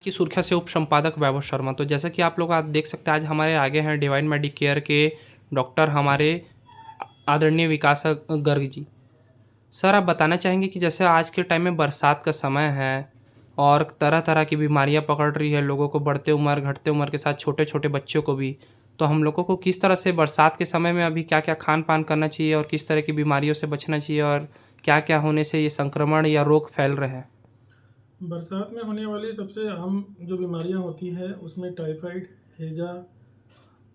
की सुर्खियाँ से उप संपादक वैभव शर्मा। तो जैसा कि आप लोग आज देख सकते हैं, आज हमारे आगे हैं डिवाइन मेडिकेयर के डॉक्टर हमारे आदरणीय विकास गर्ग जी। सर, आप बताना चाहेंगे कि जैसे आज के टाइम में बरसात का समय है और तरह तरह की बीमारियां पकड़ रही है लोगों को, बढ़ते उम्र घटते उम्र के साथ छोटे छोटे बच्चों को भी। तो हम लोगों को किस तरह से बरसात के समय में अभी क्या क्या खान पान करना चाहिए और किस तरह की बीमारियों से बचना चाहिए और क्या क्या होने से ये संक्रमण या रोग फैल रहे हैं? बरसात में होने वाली सबसे आम जो बीमारियां होती है उसमें टाइफाइड, हैजा,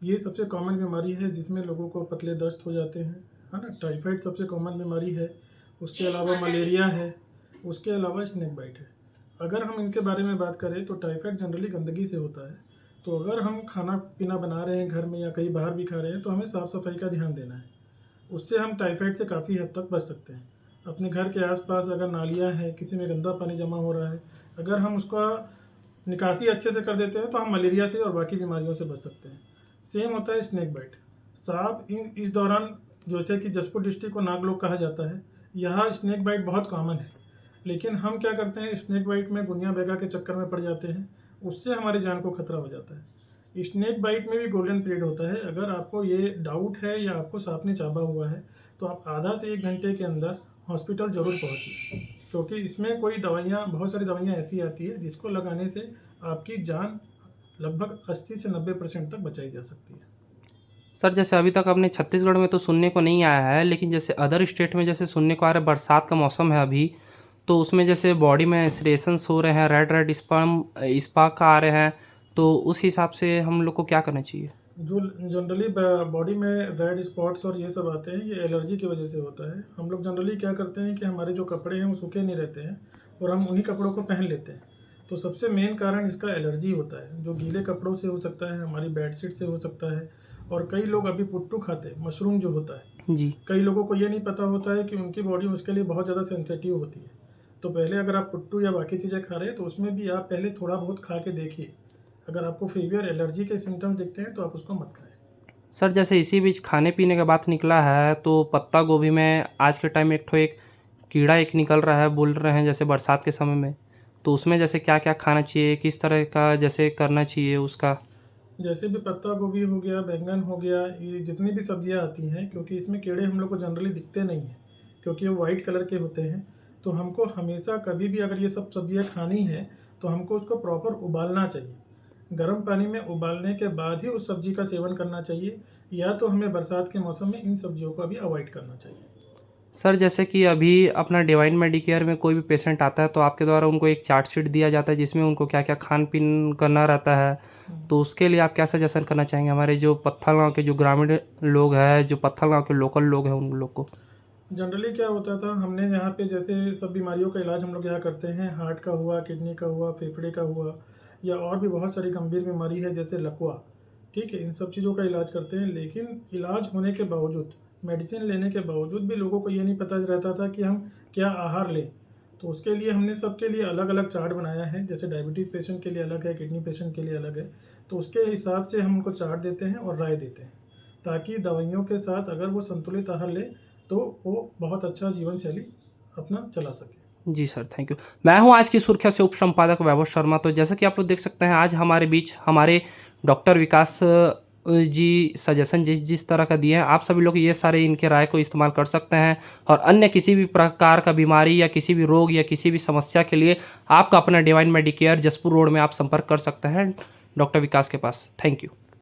ये सबसे कॉमन बीमारी है जिसमें लोगों को पतले दस्त हो जाते हैं, है ना। टाइफाइड सबसे कॉमन बीमारी है। उसके अलावा मलेरिया है। उसके अलावा स्नेक बाइट है। अगर हम इनके बारे में बात करें तो टाइफाइड जनरली गंदगी से होता है। तो अगर हम खाना पीना बना रहे हैं घर में या कहीं बाहर भी खा रहे हैं तो हमें साफ़ सफाई का ध्यान देना है। उससे हम टाइफाइड से काफ़ी हद तक बच सकते हैं। अपने घर के आसपास अगर नालियाँ हैं, किसी में गंदा पानी जमा हो रहा है, अगर हम उसका निकासी अच्छे से कर देते हैं तो हम मलेरिया से और बाकी बीमारियों से बच सकते हैं। सेम होता है स्नेक बाइट। सांप इस दौरान, जैसे कि जसपुर डिस्ट्रिक्ट को नागलोक कहा जाता है, यहाँ स्नेक बाइट बहुत कॉमन है। लेकिन हम क्या करते हैं, स्नेक बाइट में गुनिया बेगा के चक्कर में पड़ जाते हैं। उससे हमारी जान को खतरा हो जाता है। स्नेक बाइट में भी गोल्डन पीरियड होता है। अगर आपको ये डाउट है या आपको सांप ने चाबा हुआ है तो आप आधा से 1 घंटे के अंदर हॉस्पिटल ज़रूर पहुँचिए, क्योंकि इसमें कोई दवाइयाँ, बहुत सारी दवाइयाँ ऐसी आती है जिसको लगाने से आपकी जान लगभग 80 से 90% तक बचाई जा सकती है। सर, जैसे अभी तक अपने छत्तीसगढ़ में तो सुनने को नहीं आया है, लेकिन जैसे अदर स्टेट में जैसे सुनने को आ रहा है, बरसात का मौसम है अभी, तो उसमें जैसे बॉडी में एल्सरेशंस हो रहे हैं, रेड रेड स्पॉट आ रहे हैं, तो उस हिसाब से हम लोग को क्या करना चाहिए? जो जनरली बॉडी में रेड स्पॉट्स और ये सब आते हैं, ये एलर्जी की वजह से होता है। हम लोग जनरली क्या करते हैं कि हमारे जो कपड़े हैं वो सूखे नहीं रहते हैं और हम उन्हीं कपड़ों को पहन लेते हैं। तो सबसे मेन कारण इसका एलर्जी होता है, जो गीले कपड़ों से हो सकता है, हमारी बेडशीट से हो सकता है। और कई लोग अभी पुट्टू खाते हैं, मशरूम जो होता है। जी। कई लोगों को ये नहीं पता होता है कि उनकी बॉडी उसके लिए बहुत ज़्यादा सेंसिटिव होती है। तो पहले अगर आप पुट्टू या बाकी चीज़ें खा रहे हैं तो उसमें भी आप पहले थोड़ा बहुत खा के देखिए। अगर आपको फीवर, एलर्जी के सिम्टम्स दिखते हैं तो आप उसको मत खाएं। सर, जैसे इसी बीच खाने पीने का बात निकला है, तो पत्ता गोभी में आज के टाइम में एक कीड़ा एक निकल रहा है, बोल रहे हैं जैसे बरसात के समय में, तो उसमें जैसे क्या क्या खाना चाहिए, किस तरह का जैसे करना चाहिए उसका? जैसे भी पत्ता गोभी हो गया, बैंगन हो गया, ये जितनी भी सब्जियां आती हैं, क्योंकि इसमें कीड़े हम लोग को जनरली दिखते नहीं हैं, क्योंकि ये वाइट कलर के होते हैं। तो हमको हमेशा कभी भी अगर ये सब सब्जियां खानी है तो हमको उसको प्रॉपर उबालना चाहिए। गर्म पानी में उबालने के बाद ही उस सब्जी का सेवन करना चाहिए, या तो हमें बरसात के मौसम में इन सब्जियों को अभी अवॉइड करना चाहिए। सर, जैसे कि अभी अपना डिवाइन मेडिकेयर में कोई भी पेशेंट आता है तो आपके द्वारा उनको एक चार्ट शीट दिया जाता है जिसमें उनको क्या-क्या खान-पीन करना रहता है। तो उसके लिए आप क्या सजेशन करना चाहेंगे हमारे जो पत्थल गाँव के जो ग्रामीण लोग हैं, जो पत्थल गाँव के लोकल लोग हैं उन लोग को? जनरली क्या होता था, हमने यहाँ पे जैसे सब बीमारियों का इलाज हम लोग यहाँ करते हैं। हार्ट का हुआ, किडनी का हुआ, फेफड़े का हुआ, या और भी बहुत सारी गंभीर बीमारी है जैसे लकवा, ठीक है, इन सब चीज़ों का इलाज करते हैं। लेकिन इलाज होने के बावजूद, मेडिसिन लेने के बावजूद भी लोगों को ये नहीं पता रहता था कि हम क्या आहार लें। तो उसके लिए हमने सबके लिए अलग अलग चार्ट बनाया है। जैसे डायबिटीज़ पेशेंट के लिए अलग है, किडनी पेशेंट के लिए अलग है। तो उसके हिसाब से हम उनको चार्ट देते हैं और राय देते हैं, ताकि दवाइयों के साथ अगर वो संतुलित आहार लें तो वो बहुत अच्छा जीवन शैली अपना चला सके। जी सर, थैंक यू। मैं हूँ आज की सुर्खियों से उप संपादक वैभव शर्मा। तो जैसा कि आप लोग देख सकते हैं, आज हमारे बीच हमारे डॉक्टर विकास जी सजेशन जिस जिस तरह का दिए हैं, आप सभी लोग ये सारे इनके राय को इस्तेमाल कर सकते हैं और अन्य किसी भी प्रकार का बीमारी या किसी भी रोग या किसी भी समस्या के लिए आपका अपना डिवाइन मेडिकेयर जसपुर रोड में आप संपर्क कर सकते हैं डॉक्टर विकास के पास। Thank you.